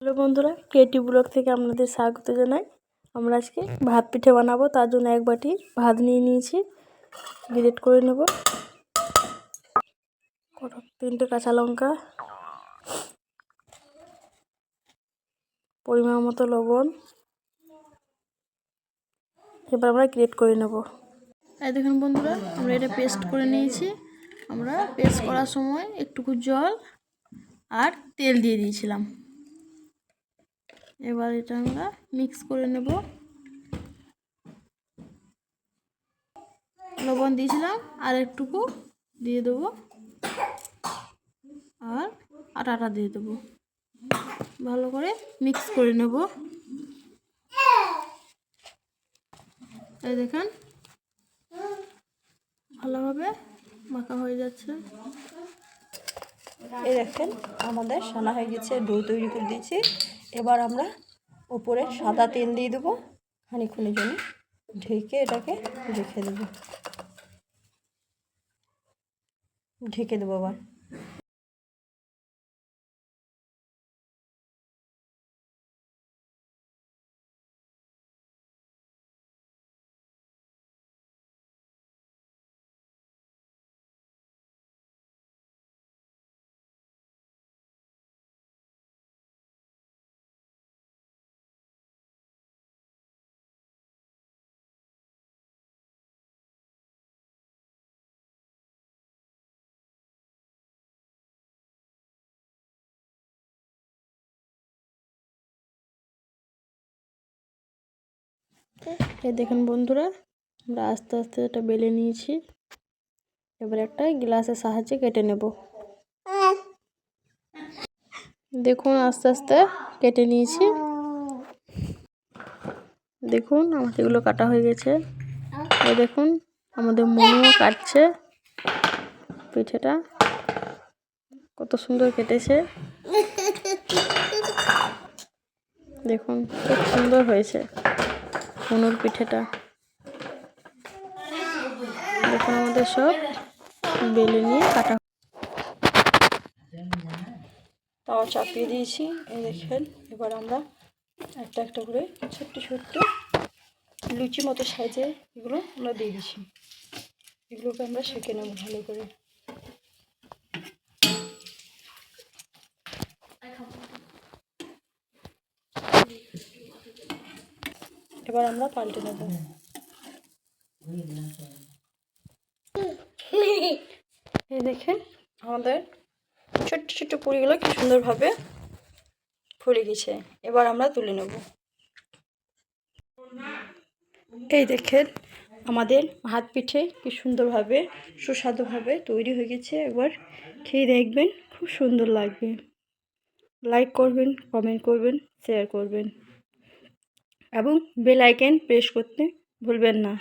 Hello বন্ধুরা, creative blog থেকে আপনাদের স্বাগত জানাই। আমরা আজকে ভাত পিঠে বানাবো। তার জন্য এক বাটি ভাত নিয়ে নিয়েছি, গ্রেট করে নেব। তিনটে কাঁচা লঙ্কা, পরিমাণ মতো লবণ। এবার আমরা গ্রেট করে নেব। এই দেখুন বন্ধুরা, আমরা এটা পেস্ট করে নিয়েছি। আমরা পেস্ট করার সময় একটুকু জল আর তেল দিয়ে দিয়েছিলাম। এবার এটা আমরা মিক্স করে নেব। লবণ দিয়েছিলাম, আর একটুকু দিয়ে দেবো, আর আটাটা দিয়ে দেবো। ভালো করে মিক্স করে নেব। এই দেখেন ভালোভাবে মাখা হয়ে যাচ্ছে। এই দেখেন আমাদের সানা হয়ে গেছে, ডো তৈরি করে দিয়েছি। এবার আমরা উপরে সাদা তেল দিয়ে দেবো, খানিকক্ষণের জন্য ঢেকে এটাকে রেখে দেবো। ঢেকে দেবো আবার। এই দেখুন বন্ধুরা, আমরা আস্তে আস্তে এটা বেলে নিয়েছি। এবার একটা গ্লাসের সাহায্যে কেটে নেব। দেখুন আস্তে আস্তে কেটে নিয়েছি। দেখুন আমাদের এগুলো কাটা হয়ে গেছে। এই দেখুন আমাদের মনুও কাটছে। পিঠেটা কত সুন্দর কেটেছে, দেখুন খুব সুন্দর হয়েছে মনুর পিঠেটা। দেখুন আমাদের সব বেলে নিয়ে কাটা। তাও চাপিয়ে দিয়েছি। এই দেখেন এবার আমরা একটা একটা করে ছোট্ট ছোট্ট লুচি মতো সাইজে এগুলো আমরা দিয়ে দিচ্ছি। এগুলোকে আমরা সেঁকে নেব ভালো করে। এবার আমরা পাল্টে নেব। এই দেখেন আমাদের ছোট্ট ছোট্ট পুরিগুলো কি সুন্দরভাবে ফুলে গেছে। এবার আমরা তুলে নেব। এই দেখেন আমাদের ভাত পিঠে কি সুন্দরভাবে সুস্বাদুভাবে তৈরি হয়ে গেছে। একবার খেয়ে দেখবেন, খুব সুন্দর লাগবে। লাইক করবেন, কমেন্ট করবেন, শেয়ার করবেন এবং বেল আইকন প্রেস করতে ভুলবেন না।